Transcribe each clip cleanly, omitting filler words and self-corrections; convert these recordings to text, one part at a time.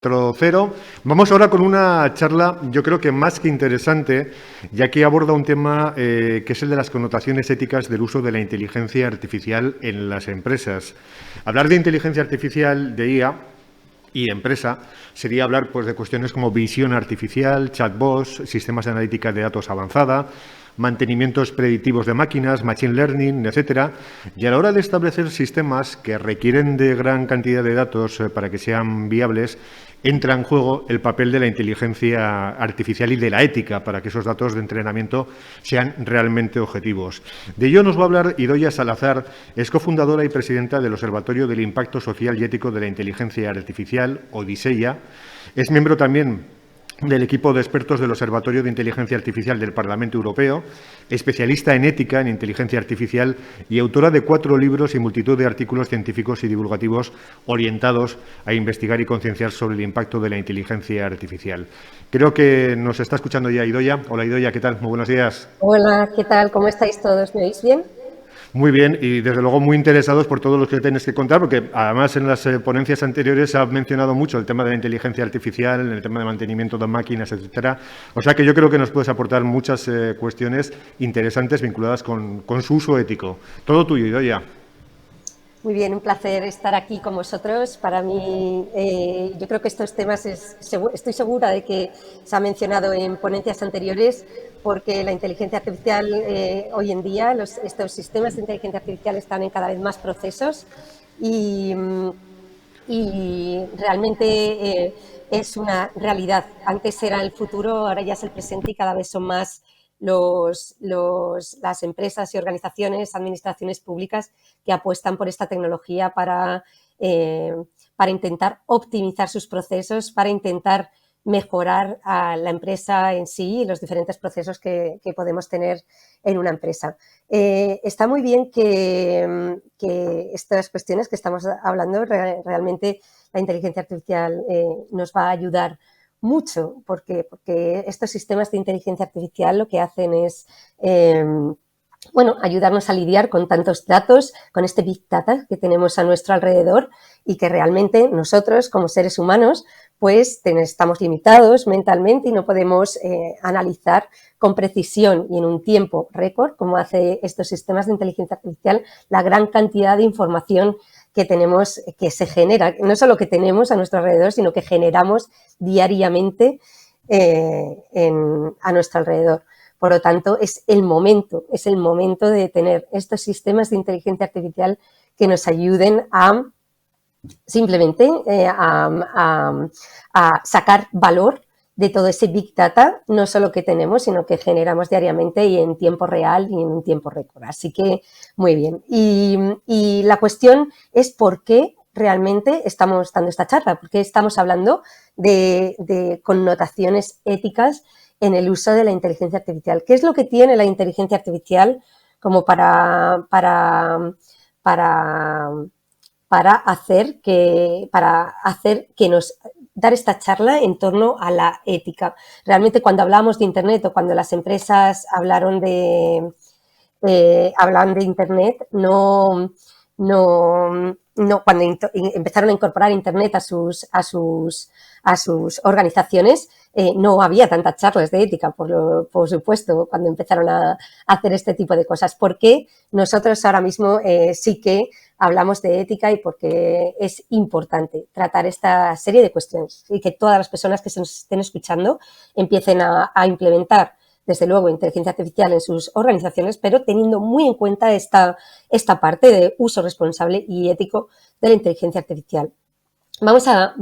Cero. Vamos ahora con una charla, yo creo que más que interesante, ya que aborda un tema que es el de las connotaciones éticas del uso de la inteligencia artificial en las empresas. Hablar de inteligencia artificial, de IA y empresa, sería hablar pues, de cuestiones como visión artificial, chatbots, sistemas de analítica de datos avanzada, mantenimientos predictivos de máquinas, machine learning, etcétera. Y a la hora de establecer sistemas que requieren de gran cantidad de datos para que sean viables, entra en juego el papel de la inteligencia artificial y de la ética para que esos datos de entrenamiento sean realmente objetivos. De ello nos va a hablar Idoia Salazar, es cofundadora y presidenta del Observatorio del Impacto Social y Ético de la Inteligencia Artificial, Odiseya. Es miembro también del equipo de expertos del Observatorio de Inteligencia Artificial del Parlamento Europeo, especialista en ética en inteligencia artificial y autora de 4 libros y multitud de artículos científicos y divulgativos orientados a investigar y concienciar sobre el impacto de la inteligencia artificial. Creo que nos está escuchando ya Idoia. Hola Idoia, ¿qué tal? Muy buenos días. Hola, ¿qué tal? ¿Cómo estáis todos? ¿Me oís bien? Muy bien y desde luego muy interesados por todo lo que tienes que contar, porque además en las ponencias anteriores se ha mencionado mucho el tema de la inteligencia artificial, el tema de mantenimiento de máquinas, etcétera. O sea que yo creo que nos puedes aportar muchas cuestiones interesantes vinculadas con su uso ético. Todo tuyo, Idoia. Muy bien, un placer estar aquí con vosotros. Para mí, yo creo que estos temas estoy segura de que se ha mencionado en ponencias anteriores, porque la inteligencia artificial hoy en día, estos sistemas de inteligencia artificial están en cada vez más procesos y realmente es una realidad. Antes era el futuro, ahora ya es el presente y cada vez son más las empresas y organizaciones, administraciones públicas que apuestan por esta tecnología para intentar optimizar sus procesos, para intentar mejorar a la empresa en sí y los diferentes procesos que podemos tener en una empresa. Está muy bien que estas cuestiones que estamos hablando, realmente la inteligencia artificial nos va a ayudar mucho, porque estos sistemas de inteligencia artificial lo que hacen es ayudarnos a lidiar con tantos datos, con este Big Data que tenemos a nuestro alrededor y que realmente nosotros, como seres humanos, pues estamos limitados mentalmente y no podemos analizar con precisión y en un tiempo récord, como hace estos sistemas de inteligencia artificial, la gran cantidad de información que tenemos, que se genera, no solo que tenemos a nuestro alrededor, sino que generamos diariamente a nuestro alrededor. Por lo tanto, es el momento de tener estos sistemas de inteligencia artificial que nos ayuden a simplemente a sacar valor de todo ese Big Data, no solo que tenemos, sino que generamos diariamente y en tiempo real y en un tiempo récord. Así que, muy bien. Y la cuestión es por qué realmente estamos dando esta charla, por qué estamos hablando de connotaciones éticas en el uso de la inteligencia artificial. ¿Qué es lo que tiene la inteligencia artificial como para hacer que nos dar esta charla en torno a la ética? Realmente cuando hablamos de Internet o cuando las empresas hablan de Internet, cuando empezaron a incorporar Internet a sus organizaciones, no había tantas charlas de ética, por supuesto, cuando empezaron a hacer este tipo de cosas. ¿Por qué nosotros ahora mismo sí que hablamos de ética y porque es importante tratar esta serie de cuestiones y que todas las personas que se nos estén escuchando empiecen a implementar, desde luego, inteligencia artificial en sus organizaciones, pero teniendo muy en cuenta esta parte de uso responsable y ético de la inteligencia artificial. Vamos a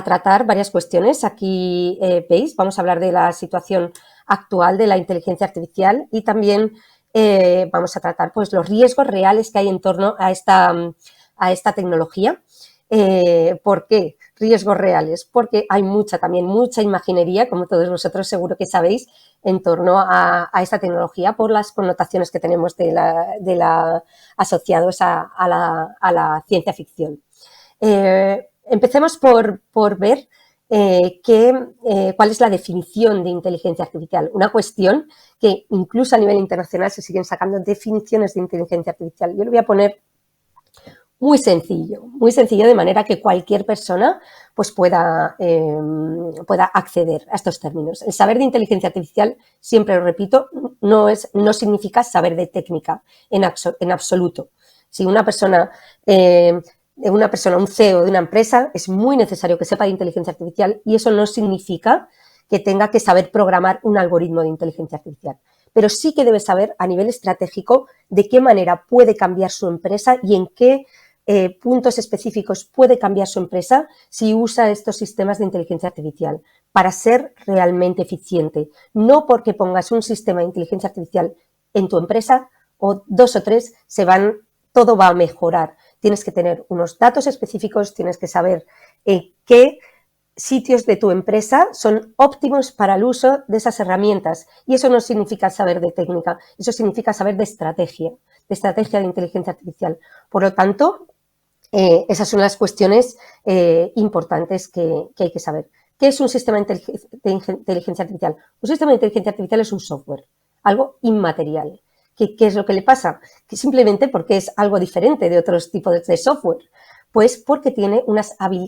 tratar varias cuestiones. Aquí veis, vamos a hablar de la situación actual de la inteligencia artificial y también vamos a tratar pues, los riesgos reales que hay en torno a esta tecnología. ¿Por qué? Riesgos reales, porque hay mucha imaginería, como todos vosotros seguro que sabéis, en torno a esta tecnología por las connotaciones que tenemos asociados a la ciencia ficción. Empecemos por ver cuál es la definición de inteligencia artificial. Una cuestión que incluso a nivel internacional se siguen sacando definiciones de inteligencia artificial. Yo le voy a poner muy sencillo de manera que cualquier persona pues pueda acceder a estos términos. El saber de inteligencia artificial, siempre lo repito, no significa saber de técnica en absoluto. Si una persona, un CEO de una empresa, es muy necesario que sepa de inteligencia artificial y eso no significa que tenga que saber programar un algoritmo de inteligencia artificial. Pero sí que debe saber a nivel estratégico de qué manera puede cambiar su empresa y en qué puntos específicos puede cambiar su empresa si usa estos sistemas de inteligencia artificial para ser realmente eficiente. No porque pongas un sistema de inteligencia artificial en tu empresa o 2 o 3 todo va a mejorar. Tienes que tener unos datos específicos, tienes que saber qué sitios de tu empresa son óptimos para el uso de esas herramientas. Y eso no significa saber de técnica, eso significa saber de estrategia de inteligencia artificial. Por lo tanto, esas son las cuestiones importantes que hay que saber. ¿Qué es un sistema de inteligencia artificial? Un sistema de inteligencia artificial es un software, algo inmaterial. ¿Qué es lo que le pasa? Que simplemente porque es algo diferente de otros tipos de software. Pues porque tiene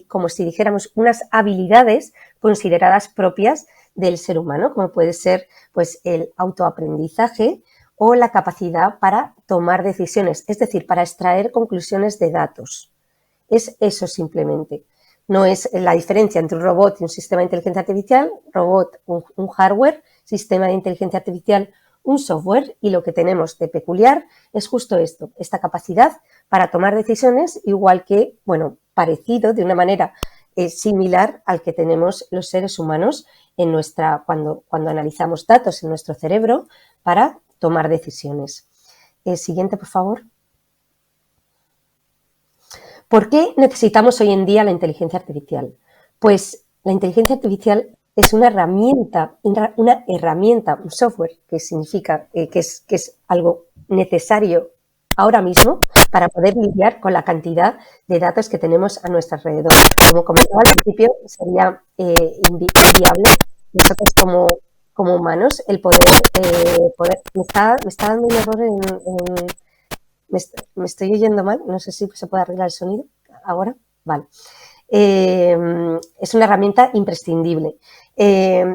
como si dijéramos, unas habilidades consideradas propias del ser humano, como puede ser pues, el autoaprendizaje o la capacidad para tomar decisiones, es decir, para extraer conclusiones de datos. Es eso simplemente. No es la diferencia entre un robot y un sistema de inteligencia artificial, robot, un hardware, sistema de inteligencia artificial, un software, y lo que tenemos de peculiar es justo esto, esta capacidad para tomar decisiones, igual que, parecido de una manera similar al que tenemos los seres humanos cuando analizamos datos en nuestro cerebro para tomar decisiones. Siguiente, por favor. ¿Por qué necesitamos hoy en día la inteligencia artificial? Pues la inteligencia artificial es una herramienta, un software, que significa que es algo necesario ahora mismo para poder lidiar con la cantidad de datos que tenemos a nuestro alrededor. Como comentaba al principio, sería inviable nosotros como humanos el poder me está dando un error me estoy oyendo mal, no sé si se puede arreglar el sonido ahora. Vale. Es una herramienta imprescindible.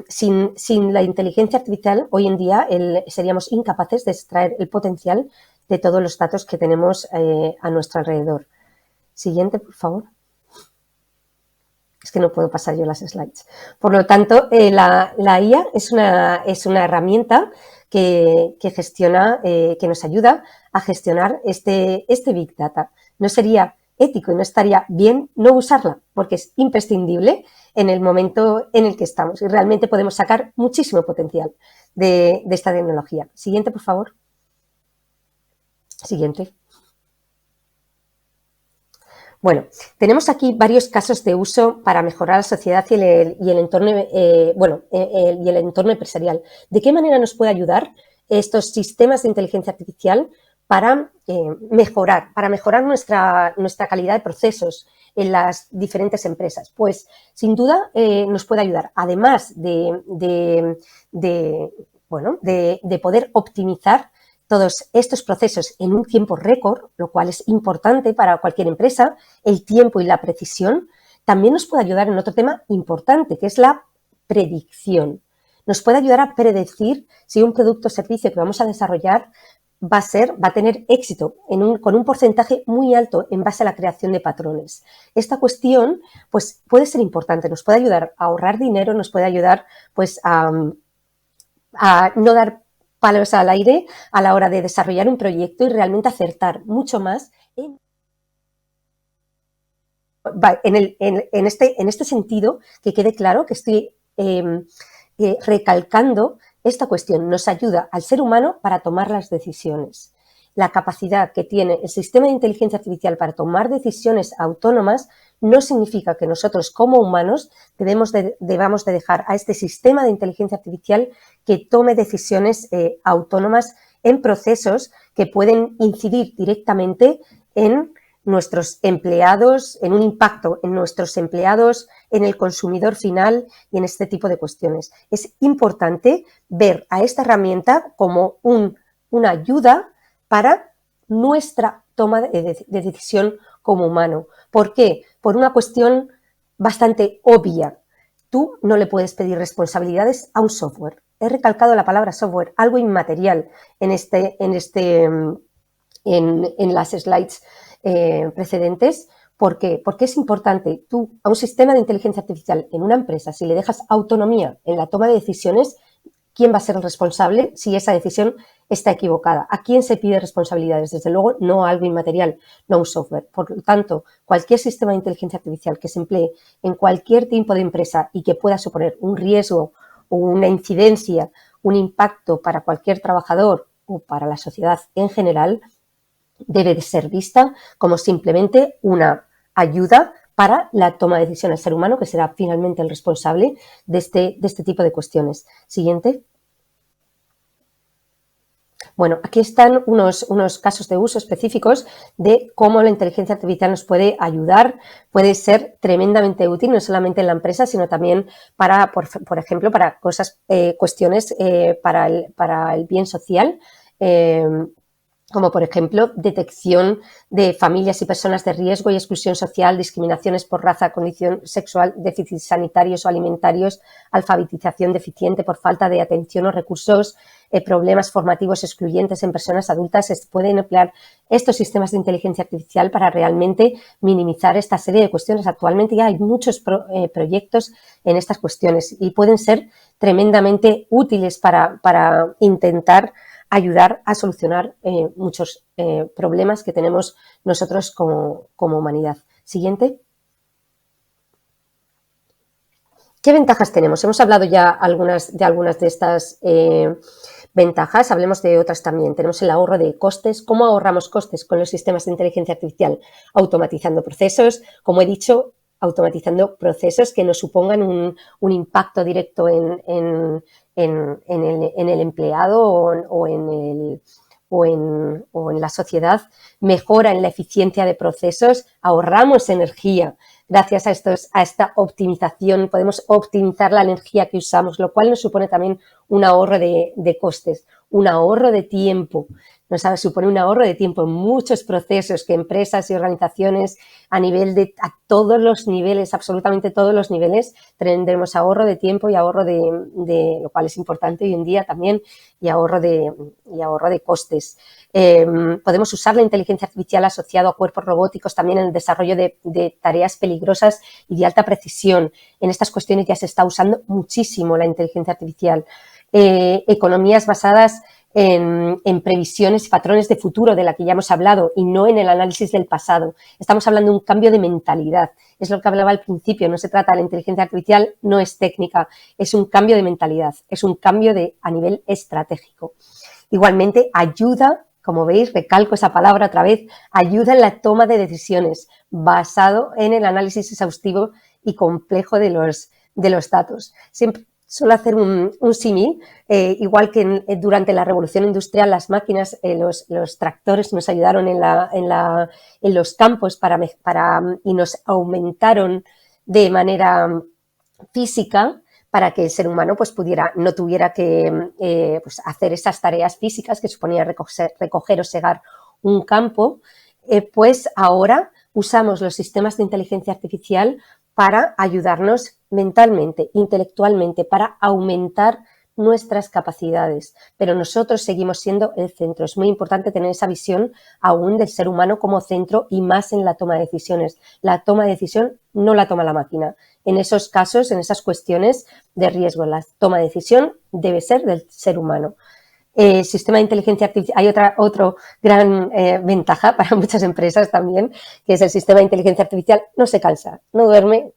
Sin la inteligencia artificial, hoy en día seríamos incapaces de extraer el potencial de todos los datos que tenemos a nuestro alrededor. Siguiente, por favor. Es que no puedo pasar yo las slides. Por lo tanto, la IA es una herramienta que gestiona, que nos ayuda a gestionar este Big Data. No sería ético y no estaría bien no usarla, porque es imprescindible en el momento en el que estamos y realmente podemos sacar muchísimo potencial de esta tecnología. Siguiente, por favor. Siguiente. Bueno, tenemos aquí varios casos de uso para mejorar la sociedad y el entorno, y el entorno empresarial. ¿De qué manera nos puede ayudar estos sistemas de inteligencia artificial para mejorar nuestra calidad de procesos en las diferentes empresas? Pues, sin duda, nos puede ayudar, además de poder optimizar todos estos procesos en un tiempo récord, lo cual es importante para cualquier empresa, el tiempo y la precisión. También nos puede ayudar en otro tema importante, que es la predicción. Nos puede ayudar a predecir si un producto o servicio que vamos a desarrollar va a tener éxito con un porcentaje muy alto en base a la creación de patrones. Esta cuestión pues, puede ser importante, nos puede ayudar a ahorrar dinero, nos puede ayudar pues, a no dar palos al aire a la hora de desarrollar un proyecto y realmente acertar mucho más en este sentido, que quede claro que estoy recalcando esta cuestión. Nos ayuda al ser humano para tomar las decisiones. La capacidad que tiene el sistema de inteligencia artificial para tomar decisiones autónomas no significa que nosotros como humanos debamos de dejar a este sistema de inteligencia artificial que tome decisiones autónomas en procesos que pueden incidir directamente en nuestros empleados, en un impacto en nuestros empleados, en el consumidor final y en este tipo de cuestiones. Es importante ver a esta herramienta como una ayuda para nuestra toma de decisión como humano. ¿Por qué? Por una cuestión bastante obvia. Tú no le puedes pedir responsabilidades a un software. He recalcado la palabra software, algo inmaterial en las slides precedentes. ¿Por qué? Porque es importante. Tú, a un sistema de inteligencia artificial en una empresa, si le dejas autonomía en la toma de decisiones, ¿quién va a ser el responsable si esa decisión está equivocada? ¿A quién se pide responsabilidades? Desde luego, no a algo inmaterial, no a un software. Por lo tanto, cualquier sistema de inteligencia artificial que se emplee en cualquier tipo de empresa y que pueda suponer un riesgo o una incidencia, un impacto para cualquier trabajador o para la sociedad en general, debe de ser vista como simplemente una ayuda para la toma de decisión al ser humano, que será finalmente el responsable de este tipo de cuestiones. Siguiente. Bueno, aquí están unos casos de uso específicos de cómo la inteligencia artificial nos puede ayudar, puede ser tremendamente útil, no solamente en la empresa, sino también para, por ejemplo, para cuestiones para el bien social. Como por ejemplo detección de familias y personas de riesgo y exclusión social, discriminaciones por raza, condición sexual, déficits sanitarios o alimentarios, alfabetización deficiente por falta de atención o recursos, problemas formativos excluyentes en personas adultas. Se pueden emplear estos sistemas de inteligencia artificial para realmente minimizar esta serie de cuestiones. Actualmente ya hay muchos proyectos en estas cuestiones y pueden ser tremendamente útiles para intentar ayudar a solucionar muchos problemas que tenemos nosotros como humanidad. Siguiente. ¿Qué ventajas tenemos? Hemos hablado ya de algunas de estas ventajas, hablemos de otras también. Tenemos el ahorro de costes. ¿Cómo ahorramos costes con los sistemas de inteligencia artificial? Automatizando procesos, como he dicho, automatizando procesos que nos supongan un impacto directo en el empleado o en la sociedad, mejora en la eficiencia de procesos, ahorramos energía. Gracias a esta optimización podemos optimizar la energía que usamos, lo cual nos supone también un ahorro de costes, un ahorro de tiempo. Nos supone un ahorro de tiempo en muchos procesos que empresas y organizaciones a todos los niveles, absolutamente todos los niveles, tendremos ahorro de tiempo y ahorro de lo cual es importante hoy en día también, y ahorro de costes. Podemos usar la inteligencia artificial asociada a cuerpos robóticos también en el desarrollo de tareas peligrosas y de alta precisión. En estas cuestiones ya se está usando muchísimo la inteligencia artificial. Economías basadas en previsiones y patrones de futuro de la que ya hemos hablado y no en el análisis del pasado. Estamos hablando de un cambio de mentalidad. Es lo que hablaba al principio. No se trata de la inteligencia artificial, no es técnica, es un cambio de mentalidad, es un cambio a nivel estratégico. Igualmente ayuda, como veis, recalco esa palabra otra vez, ayuda en la toma de decisiones basado en el análisis exhaustivo y complejo de los datos. Siempre suelo hacer un símil, igual que durante la revolución industrial las máquinas, los tractores nos ayudaron en los campos y nos aumentaron de manera física para que el ser humano pues no tuviera que pues hacer esas tareas físicas que suponía recoger o segar un campo, pues ahora usamos los sistemas de inteligencia artificial para ayudarnos mentalmente, intelectualmente, para aumentar nuestras capacidades, pero nosotros seguimos siendo el centro. Es muy importante tener esa visión aún del ser humano como centro y más en la toma de decisiones. La toma de decisión no la toma la máquina. En esos casos, en esas cuestiones de riesgo, la toma de decisión debe ser del ser humano. Sistema de inteligencia artificial, hay otra gran ventaja para muchas empresas también, que es el sistema de inteligencia artificial no se cansa, no duerme,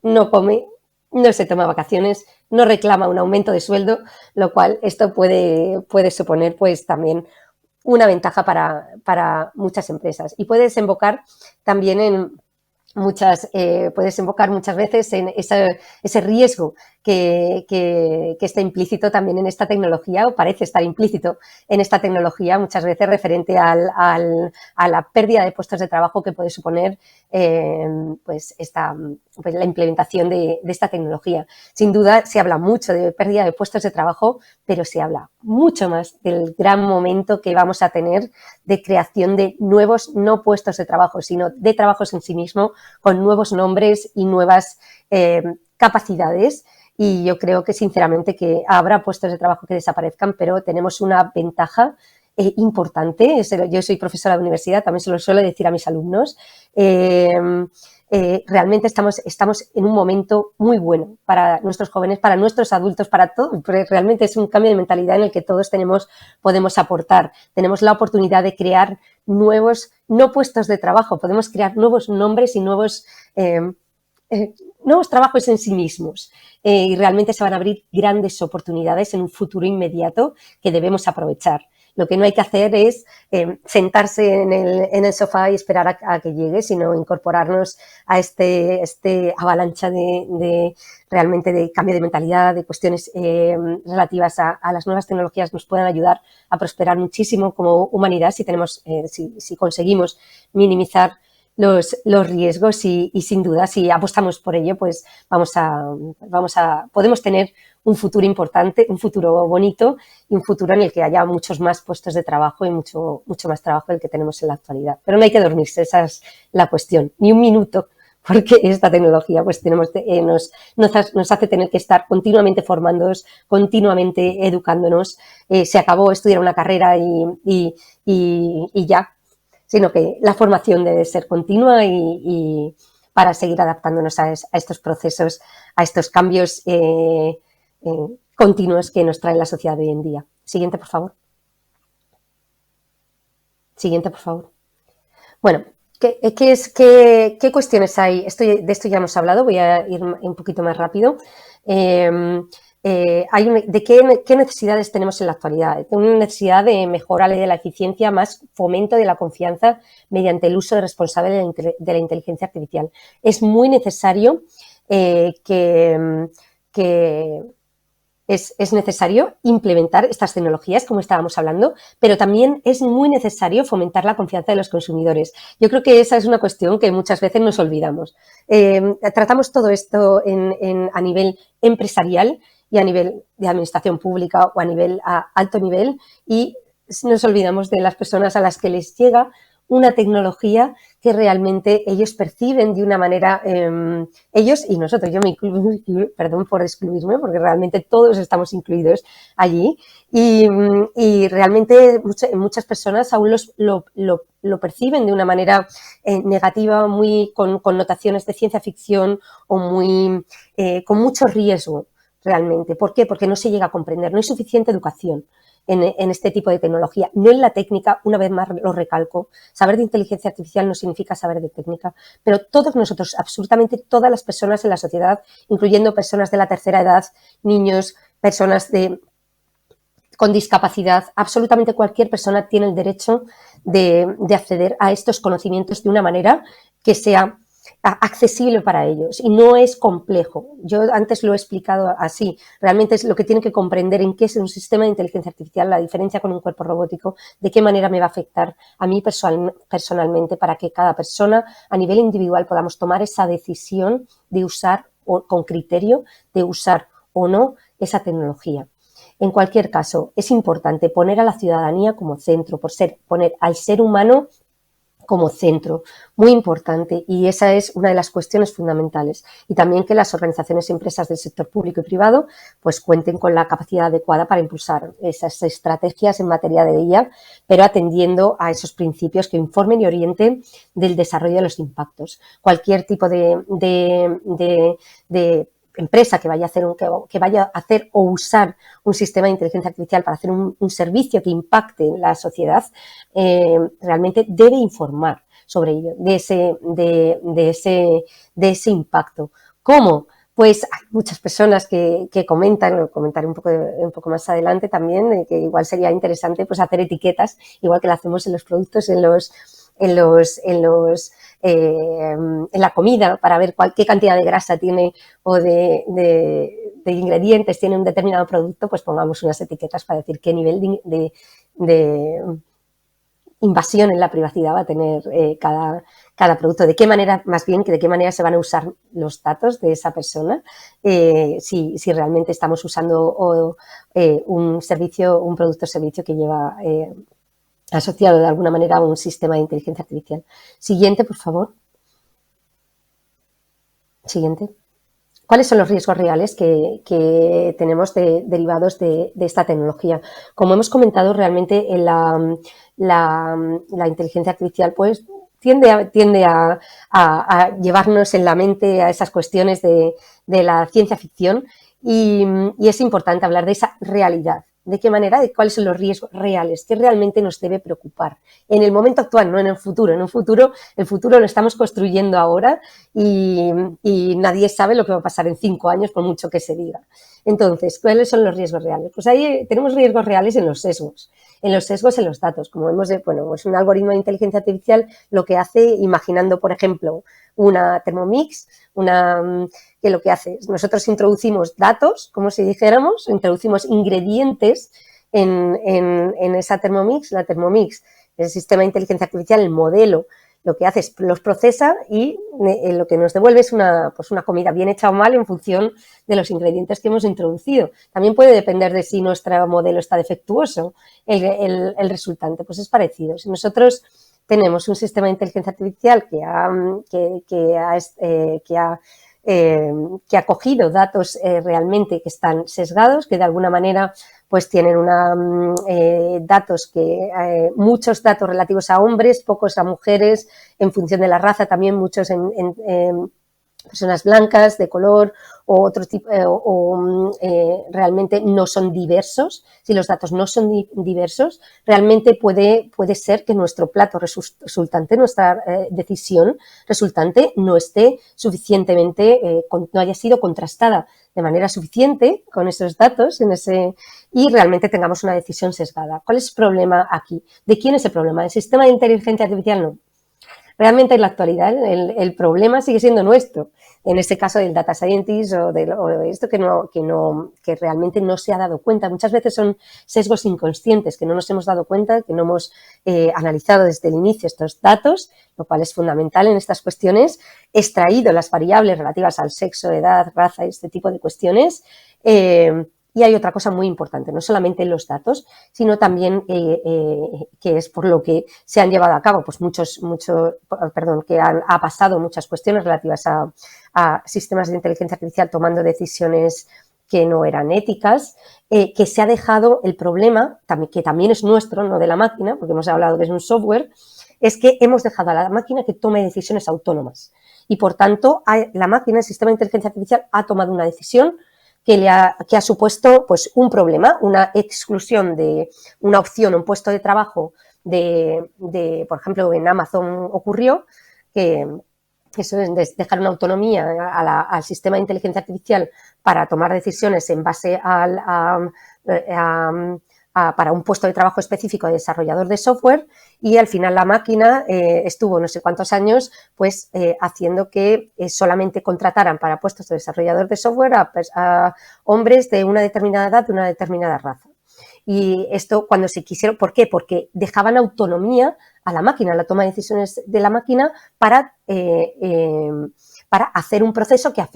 no come, no se toma vacaciones, no reclama un aumento de sueldo, lo cual esto puede suponer pues también una ventaja para muchas empresas y puede desembocar también en puede desembocar muchas veces en ese riesgo que está implícito también en esta tecnología, o parece estar implícito en esta tecnología, muchas veces referente a la pérdida de puestos de trabajo que puede suponer pues la implementación de esta tecnología. Sin duda se habla mucho de pérdida de puestos de trabajo, pero se habla mucho más del gran momento que vamos a tener de creación de nuevos, no puestos de trabajo, sino de trabajos en sí mismo, con nuevos nombres y nuevas capacidades. Y yo creo que, sinceramente, que habrá puestos de trabajo que desaparezcan, pero tenemos una ventaja importante. Yo soy profesora de universidad, también se lo suelo decir a mis alumnos. Realmente estamos en un momento muy bueno para nuestros jóvenes, para nuestros adultos, para todos, porque realmente es un cambio de mentalidad en el que todos podemos aportar. Tenemos la oportunidad de crear nuevos, no puestos de trabajo, podemos crear nuevos nombres y nuevos trabajos en sí mismos. Y realmente se van a abrir grandes oportunidades en un futuro inmediato que debemos aprovechar. Lo que no hay que hacer es sentarse en el sofá y esperar a que llegue, sino incorporarnos a este avalancha realmente de cambio de mentalidad, de cuestiones relativas a las nuevas tecnologías nos puedan ayudar a prosperar muchísimo como humanidad si conseguimos minimizar los riesgos y sin duda, si apostamos por ello, pues podemos tener un futuro importante, un futuro bonito y un futuro en el que haya muchos más puestos de trabajo y mucho más trabajo del que tenemos en la actualidad. Pero no hay que dormirse, esa es la cuestión, ni un minuto, porque esta tecnología pues nos hace tener que estar continuamente formándonos, continuamente educándonos. Se acabó estudiar una carrera y ya, sino que la formación debe ser continua y para seguir adaptándonos a estos procesos, a estos cambios continuos que nos trae la sociedad de hoy en día. Siguiente, por favor. Siguiente, por favor. Bueno, ¿qué cuestiones hay? De esto ya hemos hablado, voy a ir un poquito más rápido. ¿De qué necesidades tenemos en la actualidad? Tenemos una necesidad de mejora de la eficiencia, más fomento de la confianza mediante el uso responsable de la inteligencia artificial. Es muy necesario es necesario implementar estas tecnologías, como estábamos hablando, pero también es muy necesario fomentar la confianza de los consumidores. Yo creo que esa es una cuestión que muchas veces nos olvidamos. Tratamos todo esto a nivel empresarial y a nivel de administración pública o a alto nivel y nos olvidamos de las personas a las que les llega una tecnología que realmente ellos perciben de una manera, ellos y nosotros, yo me incluyo, perdón por excluirme, porque realmente todos estamos incluidos allí y realmente muchas personas aún lo perciben de una manera negativa, con connotaciones de ciencia ficción o con mucho riesgo realmente. ¿Por qué? Porque no se llega a comprender, no hay suficiente educación en este tipo de tecnología, no en la técnica, una vez más lo recalco, saber de inteligencia artificial no significa saber de técnica, pero todos nosotros, absolutamente todas las personas en la sociedad, incluyendo personas de la tercera edad, niños, personas con discapacidad, absolutamente cualquier persona tiene el derecho de acceder a estos conocimientos de una manera que sea accesible para ellos y no es complejo. Yo antes lo he explicado así. Realmente es lo que tienen que comprender en qué es un sistema de inteligencia artificial, la diferencia con un cuerpo robótico, de qué manera me va a afectar a mí personalmente para que cada persona a nivel individual podamos tomar esa decisión de usar con criterio, de usar o no esa tecnología. En cualquier caso, es importante poner a la ciudadanía como centro, poner al ser humano como centro, muy importante, y esa es una de las cuestiones fundamentales. Y también que las organizaciones y empresas del sector público y privado pues cuenten con la capacidad adecuada para impulsar esas estrategias en materia de IA, pero atendiendo a esos principios que informen y orienten del desarrollo de los impactos. Cualquier tipo de empresa que vaya a hacer o usar un sistema de inteligencia artificial para hacer un servicio que impacte en la sociedad, realmente debe informar sobre ello, de ese impacto. ¿Cómo? Pues hay muchas personas que comentan, lo comentaré un poco más adelante también, que igual sería interesante pues hacer etiquetas, igual que lo hacemos en los productos, en la comida, para ver qué cantidad de grasa tiene o de de ingredientes tiene un determinado producto, pues pongamos unas etiquetas para decir qué nivel de invasión en la privacidad va a tener cada producto, de qué manera, más bien, de qué manera se van a usar los datos de esa persona, si realmente estamos usando un servicio, un producto o servicio que lleva asociado de alguna manera a un sistema de inteligencia artificial. Siguiente, por favor. Siguiente. ¿Cuáles son los riesgos reales que tenemos derivados de esta tecnología? Como hemos comentado, realmente la inteligencia artificial pues tiende a llevarnos en la mente a esas cuestiones de la ciencia ficción y es importante hablar de esa realidad. ¿De qué manera? De cuáles son los riesgos reales, que realmente nos debe preocupar en el momento actual, no en el futuro. En un futuro, el futuro lo estamos construyendo ahora y nadie sabe lo que va a pasar en 5 años, por mucho que se diga. Entonces, ¿cuáles son los riesgos reales? Pues ahí tenemos riesgos reales en los sesgos en los datos. Como vemos, pues un algoritmo de inteligencia artificial lo que hace, imaginando, por ejemplo, una Thermomix, que lo que hace es, nosotros introducimos datos, como si dijéramos, introducimos ingredientes en esa Thermomix. La Thermomix, el sistema de inteligencia artificial, el modelo, lo que hace es los procesa y lo que nos devuelve es una comida bien hecha o mal en función de los ingredientes que hemos introducido. También puede depender de si nuestro modelo está defectuoso, el resultante. Pues es parecido. Si nosotros tenemos un sistema de inteligencia artificial que ha cogido datos realmente que están sesgados, que de alguna manera pues tienen muchos datos relativos a hombres, pocos a mujeres, en función de la raza también, muchos en personas blancas, de color o otro tipo, realmente no son diversos. Si los datos no son diversos, realmente puede ser que nuestro plato resultante, nuestra decisión resultante no esté suficientemente, no haya sido contrastada de manera suficiente con esos datos y realmente tengamos una decisión sesgada. ¿Cuál es el problema aquí? ¿De quién es el problema? ¿Del sistema de inteligencia artificial? No. Realmente en la actualidad el problema sigue siendo nuestro, en este caso del data scientist o de esto que realmente no se ha dado cuenta. Muchas veces son sesgos inconscientes que no nos hemos dado cuenta, que no hemos analizado desde el inicio estos datos, lo cual es fundamental en estas cuestiones, extraído las variables relativas al sexo, edad, raza, este tipo de cuestiones. Y hay otra cosa muy importante, no solamente los datos, sino también que es por lo que se han llevado a cabo pues que ha pasado muchas cuestiones relativas a sistemas de inteligencia artificial tomando decisiones que no eran éticas, que se ha dejado el problema, que también es nuestro, no de la máquina, porque hemos hablado que es un software, es que hemos dejado a la máquina que tome decisiones autónomas. Y por tanto, la máquina, el sistema de inteligencia artificial, ha tomado una decisión que ha supuesto pues un problema, una exclusión de una opción, un puesto de trabajo por ejemplo, en Amazon ocurrió que eso es dejar una autonomía al sistema de inteligencia artificial para tomar decisiones en base para un puesto de trabajo específico de desarrollador de software y al final la máquina estuvo no sé cuántos años pues haciendo que solamente contrataran para puestos de desarrollador de software a hombres de una determinada edad, de una determinada raza. Y esto cuando se quisieron, ¿por qué? Porque dejaban autonomía a la máquina, la toma de decisiones de la máquina para hacer un proceso que a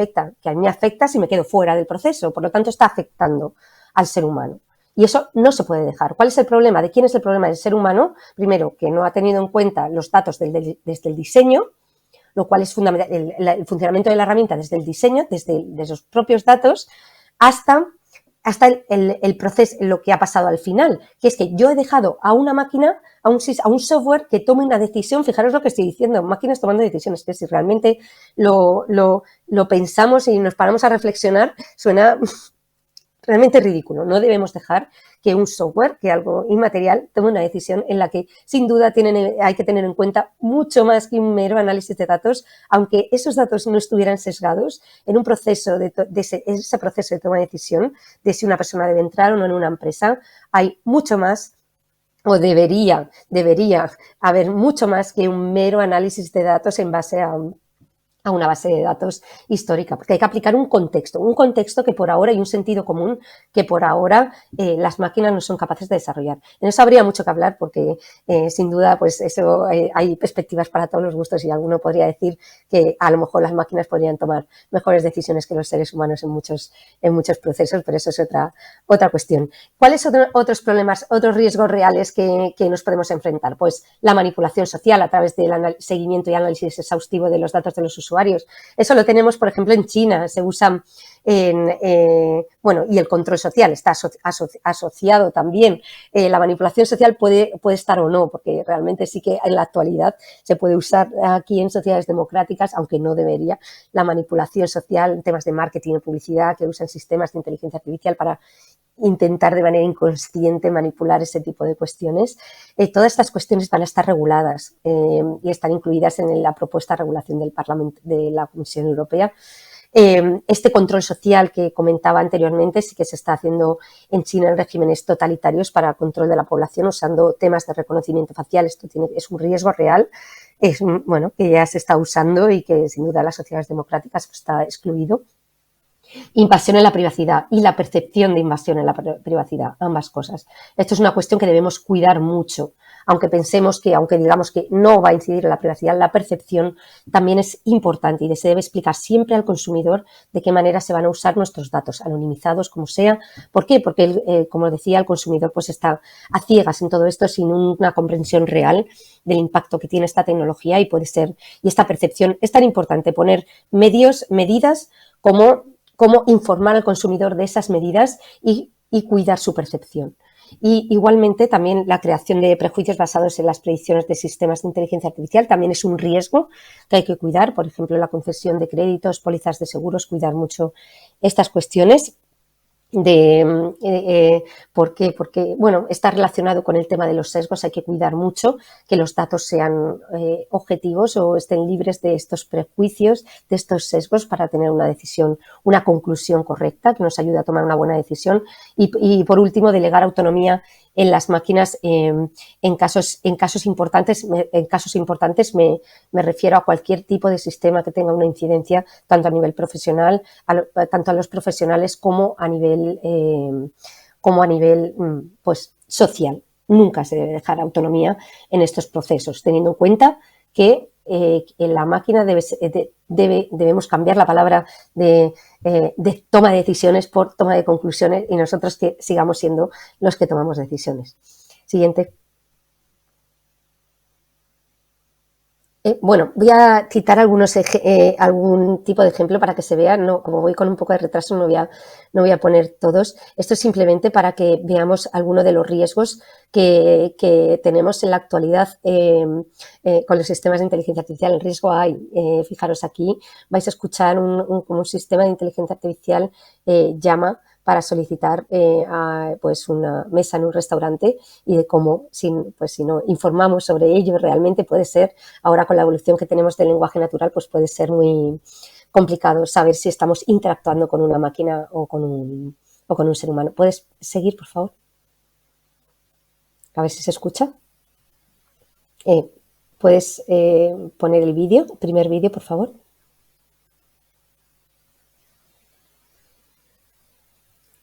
mí me afecta si me quedo fuera del proceso, por lo tanto está afectando al ser humano. Y eso no se puede dejar. ¿Cuál es el problema? ¿De quién es el problema? Del ser humano. Primero, que no ha tenido en cuenta los datos desde el diseño, lo cual es fundamental, el funcionamiento de la herramienta desde el diseño, desde los propios datos, hasta el proceso, lo que ha pasado al final, que es que yo he dejado a una máquina, a un software que tome una decisión. Fijaros lo que estoy diciendo, máquinas tomando decisiones, que si realmente lo pensamos y nos paramos a reflexionar, suena realmente ridículo. No debemos dejar que un software, que algo inmaterial, tome una decisión en la que sin duda hay que tener en cuenta mucho más que un mero análisis de datos, aunque esos datos no estuvieran sesgados en un proceso ese proceso de toma de decisión de si una persona debe entrar o no en una empresa. Hay mucho más, o debería haber mucho más que un mero análisis de datos en base a una base de datos histórica, porque hay que aplicar un contexto que por ahora, y un sentido común que por ahora las máquinas no son capaces de desarrollar. En eso habría mucho que hablar porque sin duda pues eso hay perspectivas para todos los gustos y alguno podría decir que a lo mejor las máquinas podrían tomar mejores decisiones que los seres humanos en muchos procesos, pero eso es otra cuestión. ¿Cuáles son otros problemas, otros riesgos reales que nos podemos enfrentar? Pues la manipulación social a través del seguimiento y análisis exhaustivo de los datos de los usuarios. Eso lo tenemos, por ejemplo, en China, se usa bueno, y el control social está asociado también. La manipulación social puede estar o no, porque realmente sí que en la actualidad se puede usar aquí en sociedades democráticas, aunque no debería, la manipulación social en temas de marketing o publicidad que usan sistemas de inteligencia artificial para intentar de manera inconsciente manipular ese tipo de cuestiones. Todas estas cuestiones van a estar reguladas y están incluidas en la propuesta de regulación del Parlamento de la Comisión Europea. Este control social que comentaba anteriormente sí que se está haciendo en China en regímenes totalitarios para control de la población usando temas de reconocimiento facial. Esto es un riesgo real, bueno, que ya se está usando y que sin duda las sociedades democráticas está excluido. Invasión en la privacidad y la percepción de invasión en la privacidad, ambas cosas. Esto es una cuestión que debemos cuidar mucho, aunque pensemos que, aunque digamos que no va a incidir en la privacidad, la percepción también es importante y se debe explicar siempre al consumidor de qué manera se van a usar nuestros datos, anonimizados como sea. ¿Por qué? Porque, como decía, el consumidor pues está a ciegas en todo esto sin una comprensión real del impacto que tiene esta tecnología y puede ser, y esta percepción es tan importante, poner medidas como informar al consumidor de esas medidas y cuidar su percepción. Y igualmente también la creación de prejuicios basados en las predicciones de sistemas de inteligencia artificial también es un riesgo que hay que cuidar, por ejemplo, la concesión de créditos, pólizas de seguros, cuidar mucho estas cuestiones. ¿Por qué? Porque, bueno, está relacionado con el tema de los sesgos, hay que cuidar mucho que los datos sean objetivos o estén libres de estos prejuicios, de estos sesgos para tener una decisión, una conclusión correcta que nos ayude a tomar una buena decisión y por último, delegar autonomía en las máquinas en casos importantes me refiero a cualquier tipo de sistema que tenga una incidencia tanto a nivel profesional, tanto a los profesionales como a nivel pues social. Nunca se debe dejar autonomía en estos procesos, teniendo en cuenta que en la máquina debemos cambiar la palabra de toma de decisiones por toma de conclusiones y nosotros que sigamos siendo los que tomamos decisiones. Siguiente. Bueno, voy a citar algún tipo de ejemplo para que se vea. No, como voy con un poco de retraso, no voy a poner todos. Esto es simplemente para que veamos algunos de los riesgos que tenemos en la actualidad con los sistemas de inteligencia artificial. El riesgo hay. Fijaros aquí, vais a escuchar como un sistema de inteligencia artificial llama para solicitar pues una mesa en un restaurante y de cómo, si no informamos sobre ello, realmente puede ser, ahora con la evolución que tenemos del lenguaje natural, pues puede ser muy complicado saber si estamos interactuando con una máquina o con un ser humano. ¿Puedes seguir, por favor? A ver si se escucha. ¿Puedes poner el vídeo, el primer vídeo, por favor?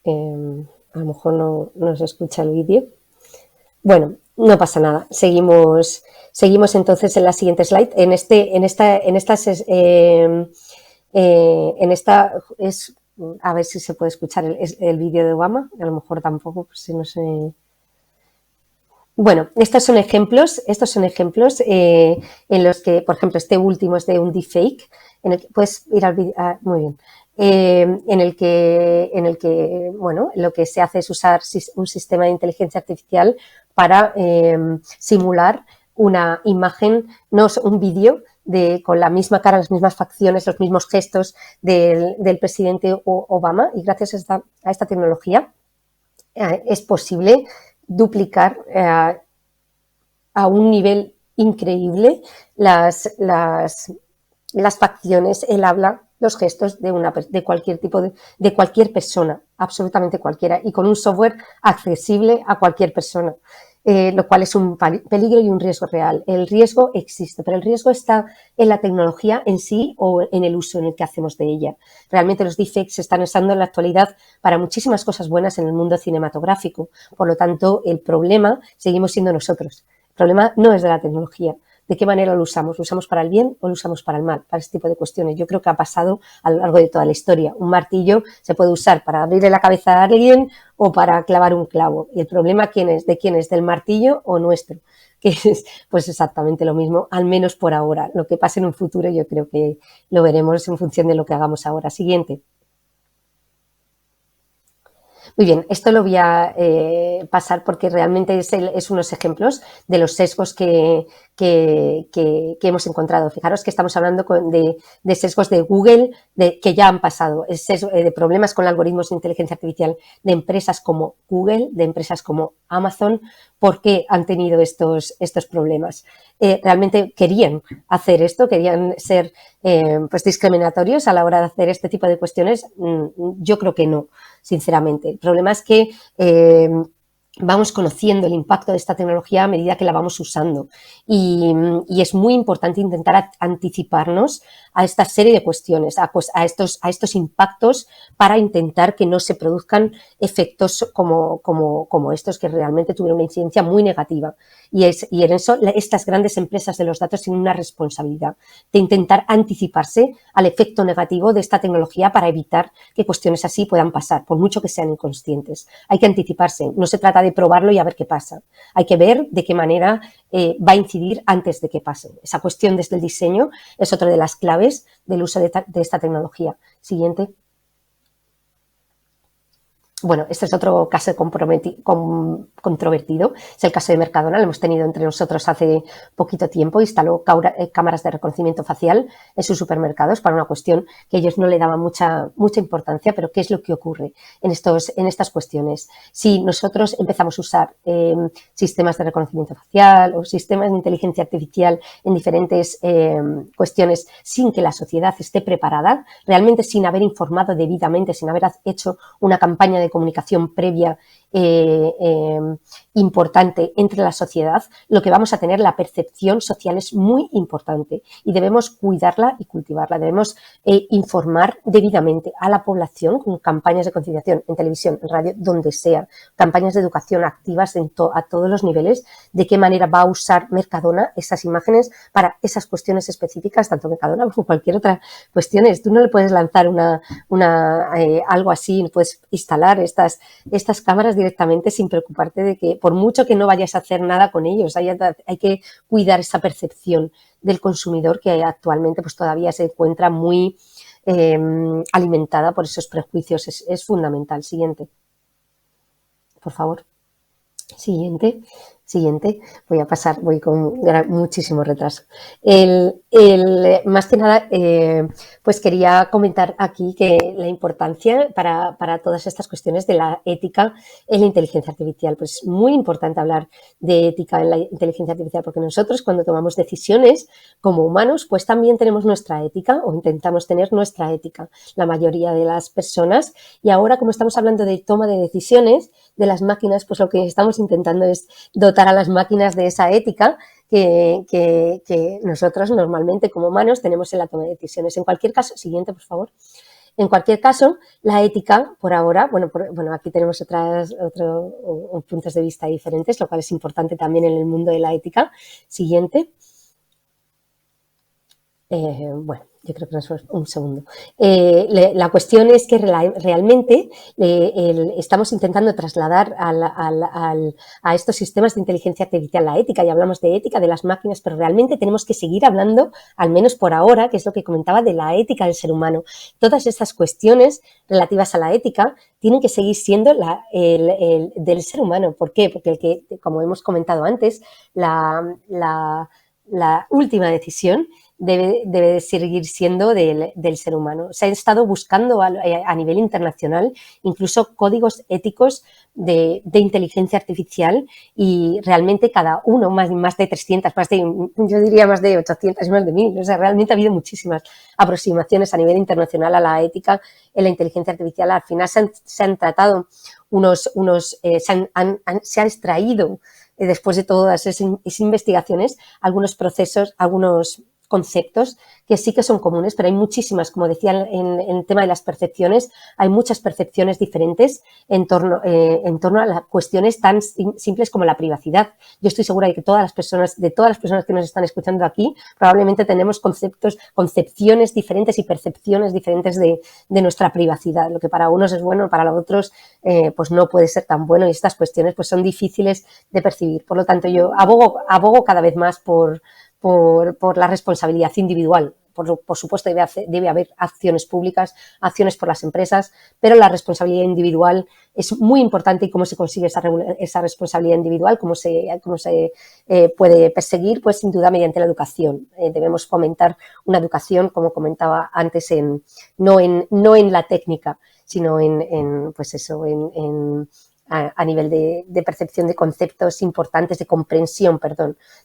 A lo mejor no se escucha el vídeo. Bueno, no pasa nada. Seguimos entonces en la siguiente slide. A ver si se puede escuchar el vídeo de Obama. A lo mejor tampoco, pues si no sé. Bueno, estos son ejemplos en los que, por ejemplo, este último es de un deepfake, en el que puedes ir al vídeo, muy bien, en el que, bueno, lo que se hace es usar un sistema de inteligencia artificial para simular una imagen, no un vídeo, con la misma cara, las mismas facciones, los mismos gestos del presidente Obama, y gracias a esta tecnología es posible duplicar a un nivel increíble las facciones, el habla, los gestos de cualquier tipo de cualquier persona, absolutamente cualquiera, y con un software accesible a cualquier persona. lo cual es un peligro y un riesgo real. El riesgo existe, pero el riesgo está en la tecnología en sí o en el uso en el que hacemos de ella. Realmente los deepfakes se están usando en la actualidad para muchísimas cosas buenas en el mundo cinematográfico. Por lo tanto, el problema seguimos siendo nosotros. El problema no es de la tecnología. ¿De qué manera lo usamos? ¿Lo usamos para el bien o lo usamos para el mal? Para este tipo de cuestiones. Yo creo que ha pasado a lo largo de toda la historia. Un martillo se puede usar para abrirle la cabeza a alguien o para clavar un clavo. Y el problema, ¿quién es? ¿De quién es? ¿Del martillo o nuestro? Que es pues exactamente lo mismo, al menos por ahora. Lo que pase en un futuro yo creo que lo veremos en función de lo que hagamos ahora. Siguiente. Muy bien, esto lo voy a pasar porque realmente es unos ejemplos de los sesgos que hemos encontrado. Fijaros que estamos hablando de sesgos de Google que ya han pasado, de problemas con algoritmos de inteligencia artificial de empresas como Google, de empresas como Amazon. ¿Por qué han tenido estos problemas? Realmente querían hacer esto, querían ser pues discriminatorios a la hora de hacer este tipo de cuestiones. Yo creo que no, sinceramente. El problema es que vamos conociendo el impacto de esta tecnología a medida que la vamos usando y es muy importante intentar anticiparnos a esta serie de cuestiones, a estos impactos para intentar que no se produzcan efectos como estos que realmente tuvieron una incidencia muy negativa. Y en eso estas grandes empresas de los datos tienen una responsabilidad de intentar anticiparse al efecto negativo de esta tecnología para evitar que cuestiones así puedan pasar, por mucho que sean inconscientes. Hay que anticiparse, no se trata de probarlo y a ver qué pasa. Hay que ver de qué manera va a incidir antes de que pase. Esa cuestión desde el diseño es otra de las claves del uso de esta tecnología. Siguiente. Bueno, este es otro caso controvertido, es el caso de Mercadona, lo hemos tenido entre nosotros hace poquito tiempo, instaló cámaras de reconocimiento facial en sus supermercados para una cuestión que ellos no le daban mucha importancia, pero ¿qué es lo que ocurre en estas cuestiones? Si nosotros empezamos a usar sistemas de reconocimiento facial o sistemas de inteligencia artificial en diferentes cuestiones sin que la sociedad esté preparada, realmente sin haber informado debidamente, sin haber hecho una campaña de comunicación previa importante entre la sociedad, lo que vamos a tener, la percepción social es muy importante y debemos cuidarla y cultivarla. Debemos informar debidamente a la población con campañas de concienciación en televisión, en radio, donde sea, campañas de educación activas a todos los niveles, de qué manera va a usar Mercadona esas imágenes para esas cuestiones específicas, tanto Mercadona como cualquier otra cuestión. Tú no le puedes lanzar algo así, no puedes instalar estas cámaras directamente sin preocuparte de que, por mucho que no vayas a hacer nada con ellos, hay que cuidar esa percepción del consumidor que actualmente pues todavía se encuentra muy alimentada por esos prejuicios. Es fundamental. Siguiente. Por favor. Siguiente. Voy con muchísimo retraso. Más que nada, pues quería comentar aquí que la importancia para todas estas cuestiones de la ética en la inteligencia artificial. Pues es muy importante hablar de ética en la inteligencia artificial porque nosotros cuando tomamos decisiones como humanos, pues también tenemos nuestra ética o intentamos tener nuestra ética, la mayoría de las personas. Y ahora, como estamos hablando de toma de decisiones de las máquinas, pues lo que estamos intentando es dotar a las máquinas de esa ética que nosotros normalmente como humanos tenemos en la toma de decisiones. En cualquier caso, siguiente, por favor. En cualquier caso, la ética, por ahora, aquí tenemos otros puntos de vista diferentes, lo cual es importante también en el mundo de la ética. Siguiente. Yo creo que nos fue un segundo. La cuestión es que realmente estamos intentando trasladar a estos sistemas de inteligencia artificial la ética, y hablamos de ética de las máquinas, pero realmente tenemos que seguir hablando, al menos por ahora, que es lo que comentaba, de la ética del ser humano. Todas estas cuestiones relativas a la ética tienen que seguir siendo del ser humano. ¿Por qué? Porque como hemos comentado antes, la última decisión debe seguir siendo del ser humano. Se ha estado buscando a nivel internacional incluso códigos éticos de inteligencia artificial y realmente cada uno, más de 300, yo diría más de 800, más de 1000. O sea, realmente ha habido muchísimas aproximaciones a nivel internacional a la ética en la inteligencia artificial. Al final se han tratado se ha extraído después de todas esas investigaciones, algunos procesos, algunos conceptos que sí que son comunes, pero hay muchísimas, como decía en el tema de las percepciones, hay muchas percepciones diferentes en torno a las cuestiones tan simples como la privacidad. Yo estoy segura de que todas las personas que nos están escuchando aquí, probablemente tenemos concepciones diferentes y percepciones diferentes de nuestra privacidad. Lo que para unos es bueno, para los otros pues no puede ser tan bueno, y estas cuestiones pues son difíciles de percibir. Por lo tanto, yo abogo cada vez más por la responsabilidad individual. Por supuesto, debe haber acciones públicas, acciones por las empresas, pero la responsabilidad individual es muy importante. ¿Y cómo se consigue esa responsabilidad individual? ¿Cómo se puede perseguir? Pues sin duda mediante la educación. Debemos fomentar una educación, como comentaba antes, no en la técnica, sino a nivel de percepción de conceptos importantes, de comprensión,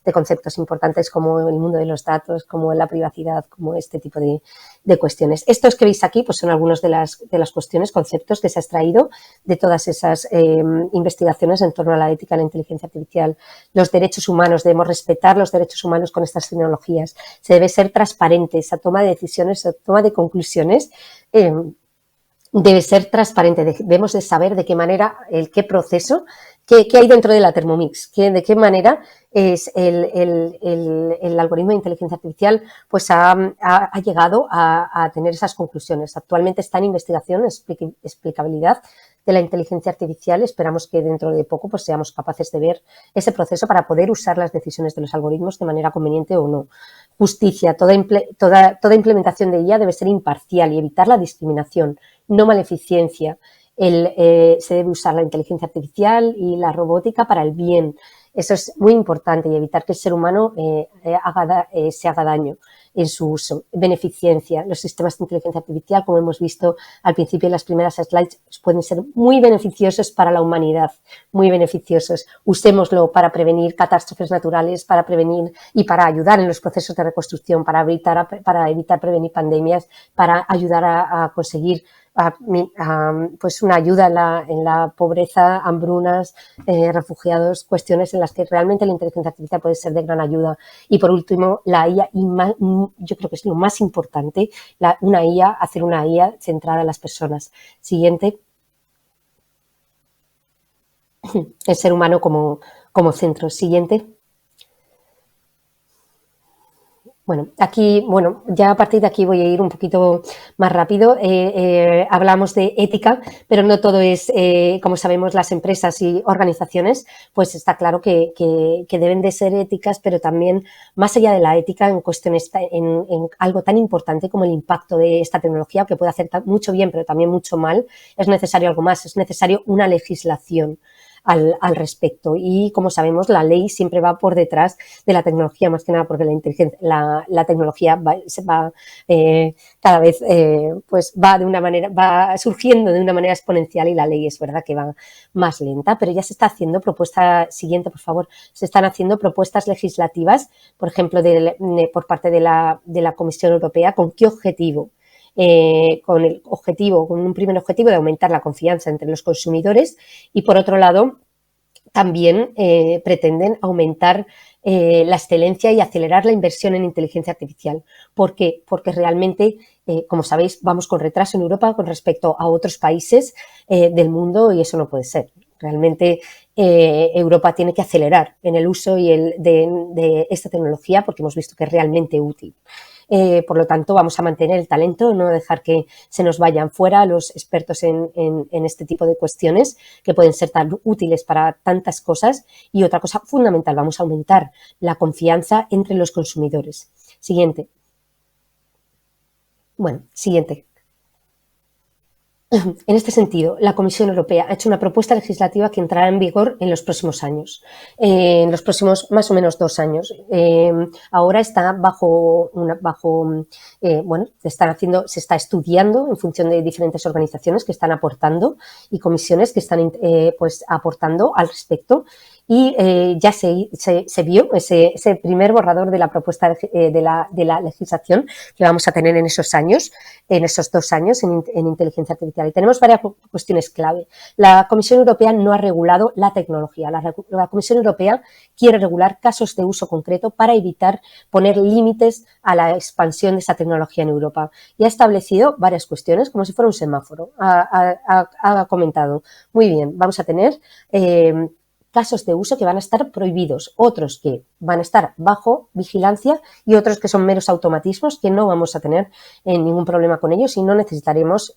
de conceptos importantes como el mundo de los datos, como la privacidad, como este tipo de cuestiones. Estos que veis aquí pues son algunos de las cuestiones, conceptos que se ha extraído de todas esas investigaciones en torno a la ética, la inteligencia artificial, los derechos humanos. Debemos respetar los derechos humanos con estas tecnologías. Se debe ser transparente. Esa toma de decisiones, esa toma de conclusiones debe ser transparente. Debemos de saber de qué manera, qué proceso, qué hay dentro de la Thermomix, de qué manera es el algoritmo de inteligencia artificial pues ha llegado a tener esas conclusiones. Actualmente está en investigación, explicabilidad de la inteligencia artificial. Esperamos que dentro de poco pues seamos capaces de ver ese proceso para poder usar las decisiones de los algoritmos de manera conveniente o no. Justicia. Toda implementación de IA debe ser imparcial y evitar la discriminación, no maleficencia. Se debe usar la inteligencia artificial y la robótica para el bien. Eso es muy importante, y evitar que el ser humano se haga daño en su uso. Beneficencia. Los sistemas de inteligencia artificial, como hemos visto al principio en las primeras slides, pueden ser muy beneficiosos para la humanidad, muy beneficiosos. Usémoslo para prevenir catástrofes naturales, para prevenir y para ayudar en los procesos de reconstrucción, para evitar prevenir pandemias, para ayudar a conseguir pues una ayuda en la pobreza, hambrunas, refugiados, cuestiones en las que realmente la inteligencia artificial puede ser de gran ayuda. Y por último, la IA, yo creo que es lo más importante, hacer una IA centrada en las personas. Siguiente. El ser humano como centro. Siguiente. Bueno, ya a partir de aquí voy a ir un poquito más rápido. Hablamos de ética, pero no todo es, como sabemos, las empresas y organizaciones, pues está claro que deben de ser éticas, pero también más allá de la ética, en cuestiones, en algo tan importante como el impacto de esta tecnología, que puede hacer mucho bien, pero también mucho mal, es necesario algo más, es necesario una legislación al respecto. Y como sabemos, la ley siempre va por detrás de la tecnología, más que nada porque la tecnología va cada vez pues va surgiendo de una manera exponencial, y la ley es verdad que va más lenta, pero ya se está haciendo siguiente, por favor, se están haciendo propuestas legislativas, por ejemplo, por parte de la Comisión Europea. ¿Con qué objetivo? Con un primer objetivo de aumentar la confianza entre los consumidores, y por otro lado también pretenden aumentar la excelencia y acelerar la inversión en inteligencia artificial. ¿Por qué? Porque realmente, como sabéis, vamos con retraso en Europa con respecto a otros países del mundo, y eso no puede ser. Realmente Europa tiene que acelerar en el uso de esta tecnología, porque hemos visto que es realmente útil. Por lo tanto, vamos a mantener el talento, no dejar que se nos vayan fuera los expertos en este tipo de cuestiones que pueden ser tan útiles para tantas cosas. Y otra cosa fundamental, vamos a aumentar la confianza entre los consumidores. Siguiente. Bueno, siguiente. En este sentido, la Comisión Europea ha hecho una propuesta legislativa que entrará en vigor en los próximos años, en los próximos más o menos 2 años. Ahora está se está estudiando en función de diferentes organizaciones que están aportando y comisiones que están aportando al respecto. y ya se vio ese primer borrador de la propuesta de la legislación que vamos a tener en esos años, en esos 2 años en inteligencia artificial. Y tenemos varias cuestiones clave. La Comisión Europea no ha regulado la tecnología. La Comisión Europea quiere regular casos de uso concreto para evitar poner límites a la expansión de esa tecnología en Europa. Y ha establecido varias cuestiones, como si fuera un semáforo. Ha comentado, muy bien, vamos a tener casos de uso que van a estar prohibidos, otros que van a estar bajo vigilancia y otros que son meros automatismos que no vamos a tener ningún problema con ellos y no necesitaremos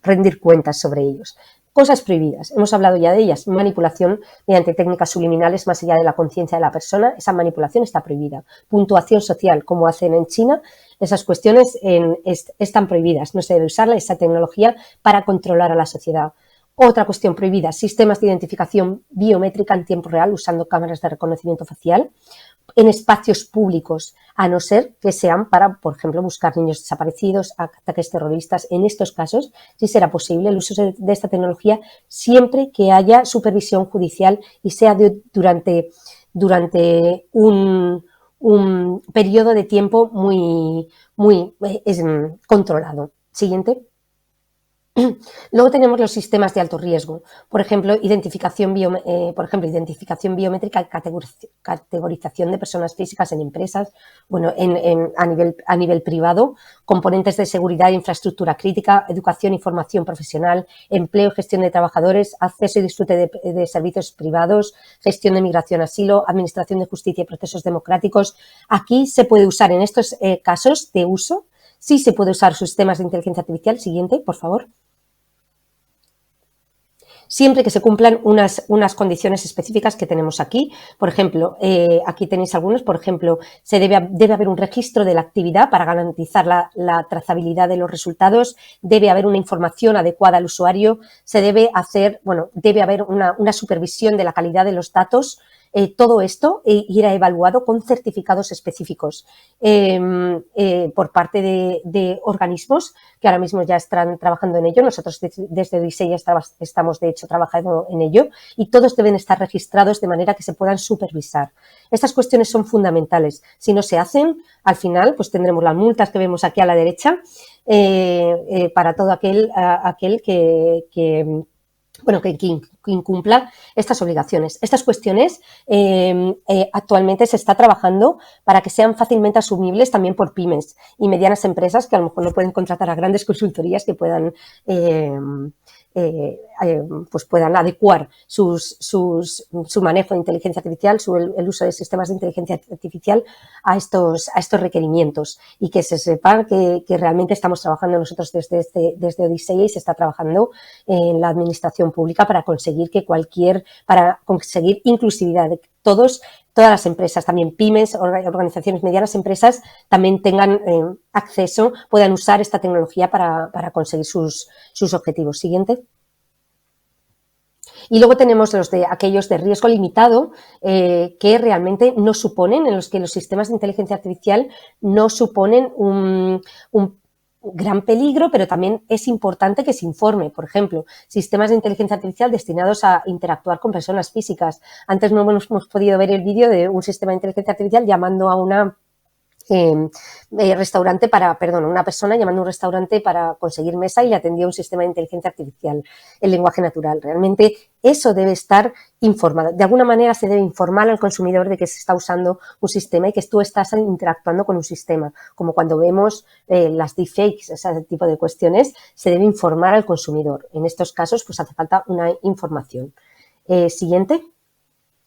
rendir cuentas sobre ellos. Cosas prohibidas, hemos hablado ya de ellas, manipulación mediante técnicas subliminales más allá de la conciencia de la persona, esa manipulación está prohibida. Puntuación social, como hacen en China, esas cuestiones están prohibidas, no se debe usar esa tecnología para controlar a la sociedad. Otra cuestión prohibida, sistemas de identificación biométrica en tiempo real usando cámaras de reconocimiento facial en espacios públicos, a no ser que sean para, por ejemplo, buscar niños desaparecidos, ataques terroristas. En estos casos sí será posible el uso de esta tecnología siempre que haya supervisión judicial y sea durante un periodo de tiempo muy controlado. Siguiente. Luego tenemos los sistemas de alto riesgo, por ejemplo, identificación biométrica y categorización de personas físicas en empresas, bueno, a nivel privado, componentes de seguridad e infraestructura crítica, educación y formación profesional, empleo, gestión de trabajadores, acceso y disfrute de servicios privados, gestión de migración, asilo, administración de justicia y procesos democráticos. Aquí se puede usar en estos casos de uso, sí se puede usar sistemas de inteligencia artificial. Siguiente, por favor. Siempre que se cumplan unas condiciones específicas que tenemos aquí. Por ejemplo, aquí tenéis algunos, por ejemplo, debe haber un registro de la actividad para garantizar la trazabilidad de los resultados, debe haber una información adecuada al usuario, debe haber una supervisión de la calidad de los datos. Todo esto irá evaluado con certificados específicos por parte de organismos que ahora mismo ya están trabajando en ello. Nosotros desde Odisei estamos, de hecho, trabajando en ello y todos deben estar registrados de manera que se puedan supervisar. Estas cuestiones son fundamentales. Si no se hacen, al final pues tendremos las multas que vemos aquí a la derecha para todo aquel que incumpla estas obligaciones. Estas cuestiones actualmente se está trabajando para que sean fácilmente asumibles también por pymes y medianas empresas que a lo mejor no pueden contratar a grandes consultorías que puedan puedan adecuar su manejo de inteligencia artificial, el uso de sistemas de inteligencia artificial a estos requerimientos y que se sepa que realmente estamos trabajando nosotros desde Odisei y se está trabajando en la administración pública para conseguir inclusividad de todas las empresas, también pymes, organizaciones medianas, empresas, también tengan acceso, puedan usar esta tecnología para conseguir sus objetivos. Siguiente. Y luego tenemos aquellos de riesgo limitado que realmente no suponen, en los que los sistemas de inteligencia artificial no suponen un gran peligro, pero también es importante que se informe. Por ejemplo, sistemas de inteligencia artificial destinados a interactuar con personas físicas. Antes no hemos podido ver el vídeo de un sistema de inteligencia artificial llamando a una una persona llamando a un restaurante para conseguir mesa y le atendía un sistema de inteligencia artificial, el lenguaje natural. Realmente eso debe estar informado. De alguna manera se debe informar al consumidor de que se está usando un sistema y que tú estás interactuando con un sistema. Como cuando vemos las deepfakes, ese tipo de cuestiones, se debe informar al consumidor. En estos casos, pues hace falta una información. Siguiente.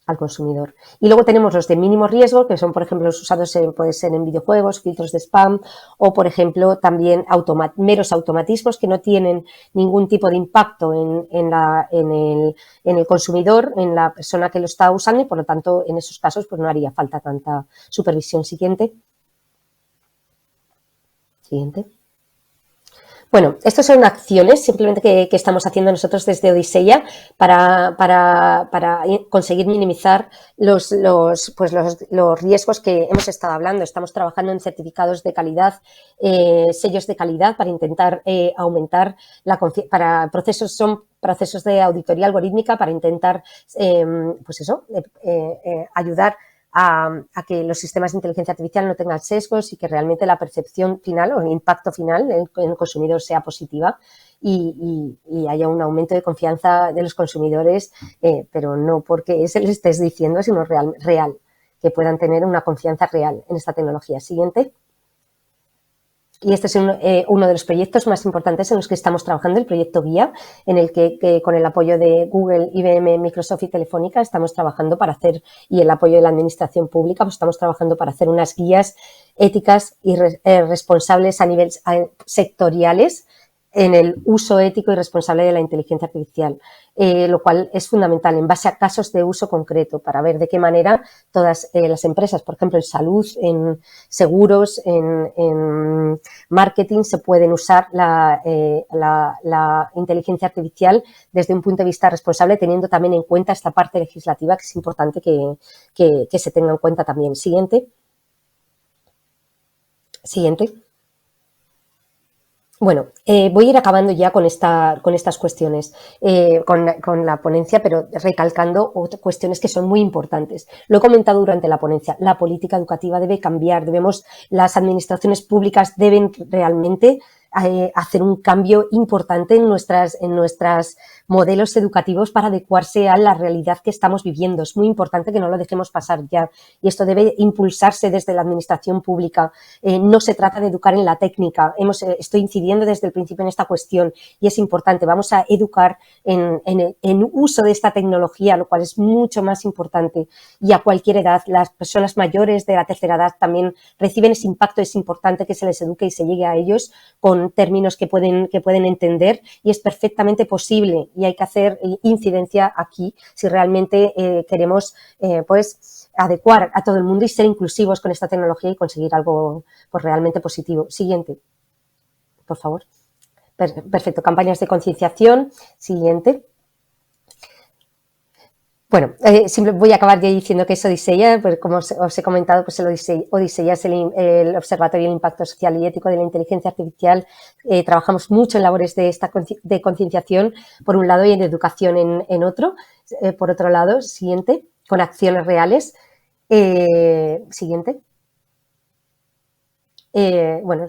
Al consumidor. Y luego tenemos los de mínimo riesgo, que son, por ejemplo, los usados puede ser en videojuegos, filtros de spam o, por ejemplo, también meros automatismos que no tienen ningún tipo de impacto en el consumidor, en la persona que lo está usando y, por lo tanto, en esos casos pues no haría falta tanta supervisión. Siguiente. Bueno, estas son acciones simplemente que estamos haciendo nosotros desde Odiseya para conseguir minimizar los riesgos que hemos estado hablando. Estamos trabajando en certificados de calidad, sellos de calidad para intentar aumentar para procesos de auditoría algorítmica para intentar, ayudar a que los sistemas de inteligencia artificial no tengan sesgos y que realmente la percepción final o el impacto final en el consumidor sea positiva y haya un aumento de confianza de los consumidores, pero no porque se les estés diciendo, sino real, que puedan tener una confianza real en esta tecnología. Siguiente. Y este es uno de los proyectos más importantes en los que estamos trabajando, el proyecto Guía, en el que con el apoyo de Google, IBM, Microsoft y Telefónica estamos trabajando para hacer, y el apoyo de la administración pública, pues estamos trabajando para hacer unas guías éticas y responsables a niveles sectoriales en el uso ético y responsable de la inteligencia artificial, lo cual es fundamental en base a casos de uso concreto para ver de qué manera todas las empresas, por ejemplo, en salud, en seguros, en marketing, se pueden usar la inteligencia artificial desde un punto de vista responsable, teniendo también en cuenta esta parte legislativa que es importante que se tenga en cuenta también. Siguiente. Bueno, voy a ir acabando ya con estas cuestiones, con la ponencia, pero recalcando otras cuestiones que son muy importantes. Lo he comentado durante la ponencia, la política educativa debe cambiar, las administraciones públicas deben realmente hacer un cambio importante en nuestras modelos educativos para adecuarse a la realidad que estamos viviendo. Es muy importante que no lo dejemos pasar ya y esto debe impulsarse desde la administración pública. No se trata de educar en la técnica. Estoy incidiendo desde el principio en esta cuestión y es importante. Vamos a educar en uso de esta tecnología, lo cual es mucho más importante. Y a cualquier edad, las personas mayores de la tercera edad también reciben ese impacto. Es importante que se les eduque y se llegue a ellos con términos que pueden entender y es perfectamente posible y hay que hacer incidencia aquí si realmente queremos adecuar a todo el mundo y ser inclusivos con esta tecnología y conseguir algo pues realmente positivo. Siguiente, por favor. Perfecto, campañas de concienciación. Siguiente. Bueno, voy a acabar ya diciendo que es Odiseya, pues como os he comentado, pues Odiseya es el Observatorio del Impacto Social y Ético de la Inteligencia Artificial. Trabajamos mucho en labores de concienciación, por un lado, y en educación en otro. Por otro lado, siguiente, con acciones reales. Siguiente.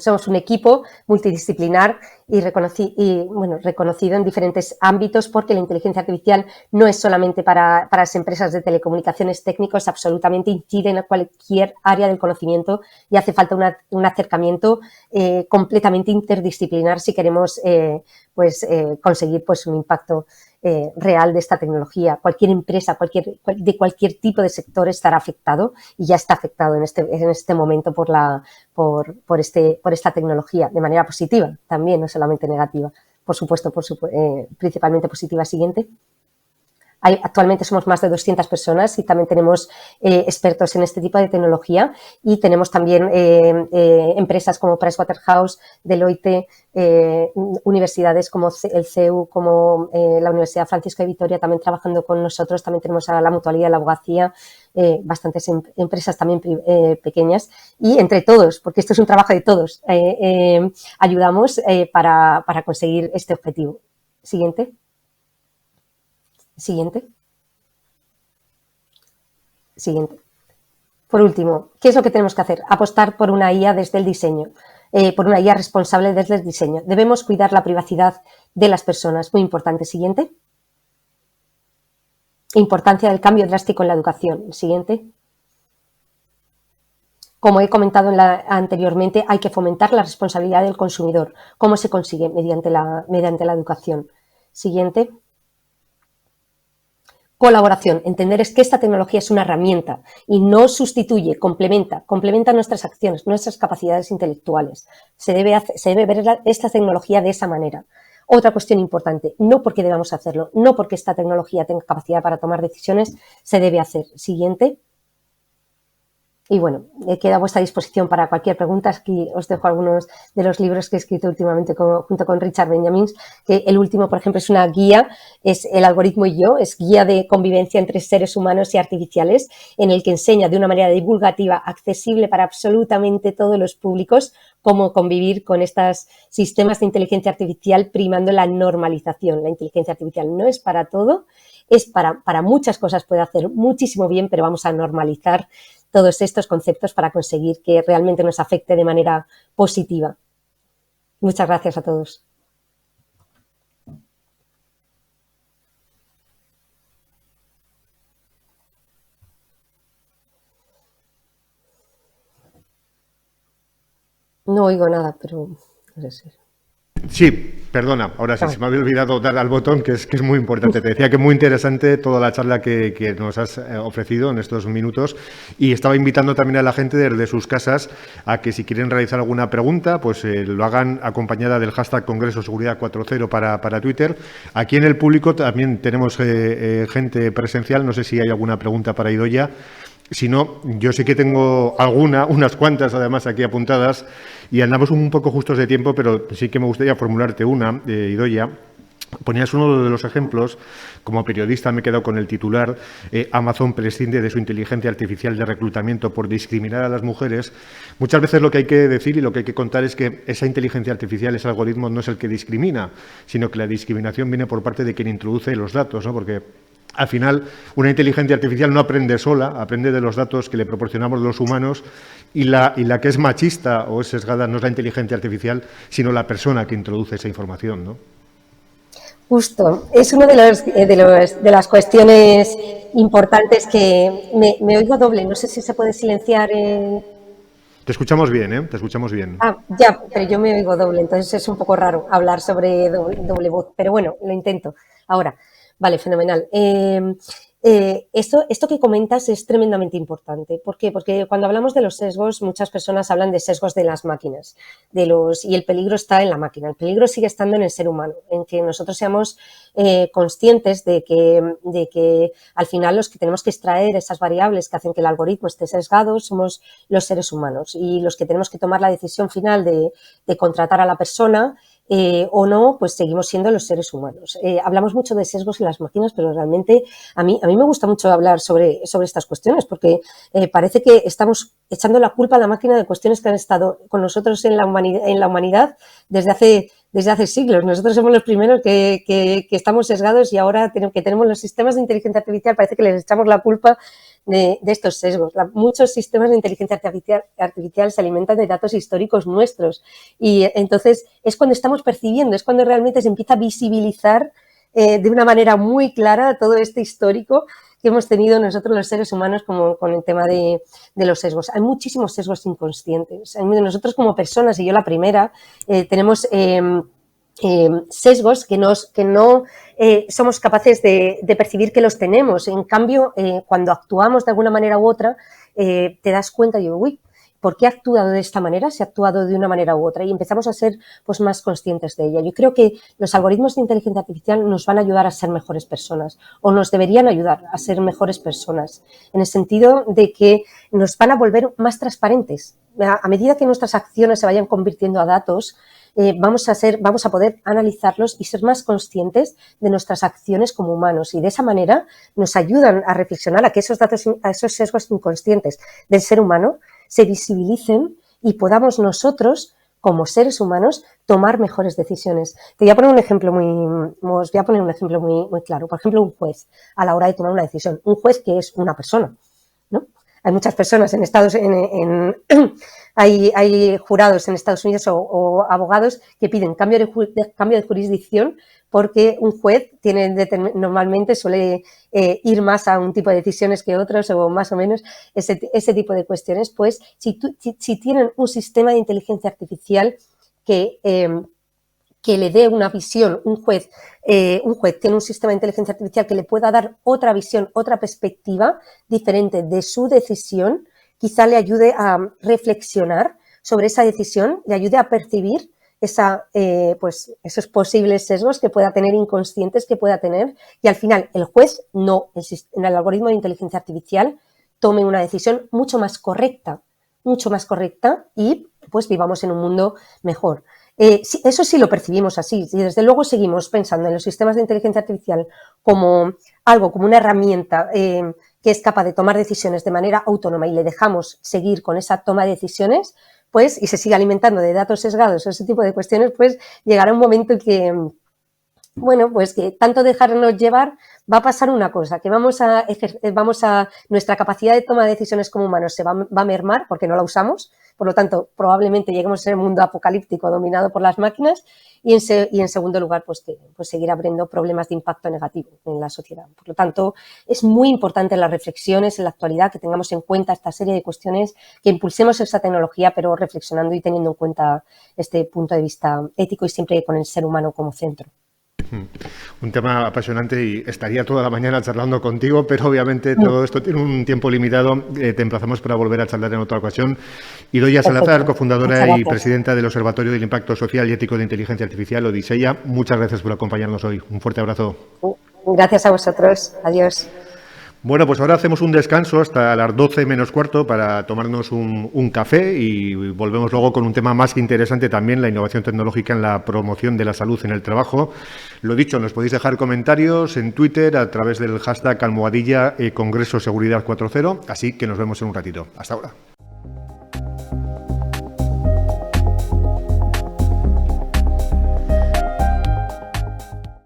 Somos un equipo multidisciplinar y reconocido en diferentes ámbitos porque la inteligencia artificial no es solamente para las empresas de telecomunicaciones técnicos, absolutamente incide en cualquier área del conocimiento y hace falta un acercamiento completamente interdisciplinar si queremos conseguir pues un impacto real de esta tecnología. Cualquier empresa, de cualquier tipo de sector estará afectado y ya está afectado en este momento por esta tecnología, de manera positiva también, no solamente negativa. Por supuesto, principalmente positiva. Siguiente. Actualmente somos más de 200 personas y también tenemos expertos en este tipo de tecnología y tenemos también empresas como Pricewaterhouse, Deloitte, universidades como el CEU, como la Universidad Francisco de Vitoria también trabajando con nosotros. También tenemos a la Mutualidad de la Abogacía, bastantes empresas también pequeñas y entre todos, porque esto es un trabajo de todos, ayudamos para conseguir este objetivo. Siguiente. Siguiente. Por último, ¿qué es lo que tenemos que hacer? Apostar por una IA desde el diseño, por una IA responsable desde el diseño. Debemos cuidar la privacidad de las personas. Muy importante. Siguiente. Importancia del cambio drástico en la educación. Siguiente. Como he comentado anteriormente, hay que fomentar la responsabilidad del consumidor. ¿Cómo se consigue? Mediante la educación. Siguiente. Colaboración. Entender es que esta tecnología es una herramienta y no sustituye, complementa nuestras acciones, nuestras capacidades intelectuales. Se debe ver esta tecnología de esa manera. Otra cuestión importante, no porque debamos hacerlo, no porque esta tecnología tenga capacidad para tomar decisiones, se debe hacer. Siguiente. Y bueno, queda a vuestra disposición para cualquier pregunta. Aquí os dejo algunos de los libros que he escrito últimamente junto con Richard Benjamin, que el último, por ejemplo, es una guía, es El algoritmo y yo, es guía de convivencia entre seres humanos y artificiales, en el que enseña de una manera divulgativa, accesible para absolutamente todos los públicos, cómo convivir con estos sistemas de inteligencia artificial, primando la normalización. La inteligencia artificial no es para todo, es para muchas cosas, puede hacer muchísimo bien, pero vamos a normalizar todos estos conceptos para conseguir que realmente nos afecte de manera positiva. Muchas gracias a todos. No oigo nada, pero no sé si... Sí, perdona, ahora sí, se me había olvidado dar al botón, que es muy importante. Te decía que muy interesante toda la charla que nos has ofrecido en estos minutos, y estaba invitando también a la gente desde sus casas a que si quieren realizar alguna pregunta, pues lo hagan acompañada del hashtag Congreso Seguridad 4.0 para Twitter. Aquí en el público también tenemos gente presencial, no sé si hay alguna pregunta para Idoia. Si no, yo sí que tengo unas cuantas además aquí apuntadas, y andamos un poco justos de tiempo, pero sí que me gustaría formularte una, Idoia. Ponías uno de los ejemplos, como periodista me he quedado con el titular, Amazon prescinde de su inteligencia artificial de reclutamiento por discriminar a las mujeres. Muchas veces lo que hay que decir y lo que hay que contar es que esa inteligencia artificial, ese algoritmo, no es el que discrimina, sino que la discriminación viene por parte de quien introduce los datos, ¿no? Porque al final, una inteligencia artificial no aprende sola, aprende de los datos que le proporcionamos los humanos, y la que es machista o es sesgada no es la inteligencia artificial, sino la persona que introduce esa información, ¿no? Justo, es una de las cuestiones importantes que me oigo doble, no sé si se puede silenciar. Te escuchamos bien, ¿eh? Te escuchamos bien. Ya, pero yo me oigo doble, entonces es un poco raro hablar sobre doble voz, pero bueno, lo intento. Ahora, vale, fenomenal. Esto que comentas es tremendamente importante. ¿Por qué? Porque cuando hablamos de los sesgos, muchas personas hablan de sesgos de las máquinas, y el peligro está en la máquina. El peligro sigue estando en el ser humano, en que nosotros seamos conscientes de que al final los que tenemos que extraer esas variables que hacen que el algoritmo esté sesgado somos los seres humanos, y los que tenemos que tomar la decisión final de contratar a la persona o no, pues seguimos siendo los seres humanos. Hablamos mucho de sesgos en las máquinas, pero realmente a mí me gusta mucho hablar sobre estas cuestiones, porque parece que estamos echando la culpa a la máquina de cuestiones que han estado con nosotros en la humanidad desde hace siglos. Nosotros somos los primeros que estamos sesgados, y ahora que tenemos los sistemas de inteligencia artificial parece que les echamos la culpa de estos sesgos. Muchos sistemas de inteligencia artificial se alimentan de datos históricos nuestros, y entonces es cuando estamos percibiendo, es cuando realmente se empieza a visibilizar de una manera muy clara todo este histórico que hemos tenido nosotros los seres humanos como con el tema de los sesgos. Hay muchísimos sesgos inconscientes. Nosotros como personas, y yo la primera, tenemos sesgos que no somos capaces de percibir que los tenemos. En cambio, cuando actuamos de alguna manera u otra, te das cuenta y digo, uy, ¿por qué ha actuado de esta manera? Se ha actuado de una manera u otra, y empezamos a ser pues más conscientes de ella. Yo creo que los algoritmos de inteligencia artificial nos van a ayudar a ser mejores personas, o nos deberían ayudar a ser mejores personas, en el sentido de que nos van a volver más transparentes. A medida que nuestras acciones se vayan convirtiendo a datos, vamos a poder analizarlos y ser más conscientes de nuestras acciones como humanos, y de esa manera nos ayudan a reflexionar a que esos datos, a esos sesgos inconscientes del ser humano se visibilicen y podamos nosotros, como seres humanos, tomar mejores decisiones. Te voy a poner un ejemplo muy claro. Por ejemplo, un juez a la hora de tomar una decisión. Un juez que es una persona, ¿no? Hay muchas personas hay jurados en Estados Unidos o abogados que piden cambio de jurisdicción, porque un juez normalmente suele ir más a un tipo de decisiones que otros, o más o menos ese tipo de cuestiones. Pues si tienen un sistema de inteligencia artificial que le dé una visión, un juez tiene un sistema de inteligencia artificial que le pueda dar otra visión, otra perspectiva diferente de su decisión, quizá le ayude a reflexionar sobre esa decisión, le ayude a percibir esos posibles sesgos que pueda tener, inconscientes que pueda tener, y al final el juez en el algoritmo de inteligencia artificial tome una decisión mucho más correcta y pues vivamos en un mundo mejor. Eso sí lo percibimos así. Y desde luego seguimos pensando en los sistemas de inteligencia artificial como algo, como una herramienta que es capaz de tomar decisiones de manera autónoma y le dejamos seguir con esa toma de decisiones, pues, y se sigue alimentando de datos sesgados o ese tipo de cuestiones, pues llegará un momento en que, bueno, pues que tanto dejarnos llevar va a pasar una cosa, que nuestra capacidad de toma de decisiones como humanos va a mermar porque no la usamos, por lo tanto, probablemente lleguemos a ser un mundo apocalíptico dominado por las máquinas y en segundo lugar, pues seguir abriendo problemas de impacto negativo en la sociedad. Por lo tanto, es muy importante en las reflexiones, en la actualidad, que tengamos en cuenta esta serie de cuestiones, que impulsemos esta tecnología, pero reflexionando y teniendo en cuenta este punto de vista ético y siempre con el ser humano como centro. Un tema apasionante y estaría toda la mañana charlando contigo, pero obviamente todo esto tiene un tiempo limitado. Te emplazamos para volver a charlar en otra ocasión. Idoia Salazar, cofundadora y presidenta del Observatorio del Impacto Social y Ético de Inteligencia Artificial, Odiseya, muchas gracias por acompañarnos hoy. Un fuerte abrazo. Gracias a vosotros. Adiós. Bueno, pues ahora hacemos un descanso hasta las 12 menos cuarto para tomarnos un café y volvemos luego con un tema más que interesante también, la innovación tecnológica en la promoción de la salud en el trabajo. Lo dicho, nos podéis dejar comentarios en Twitter a través del hashtag #Congreso Seguridad 4.0, así que nos vemos en un ratito. Hasta ahora.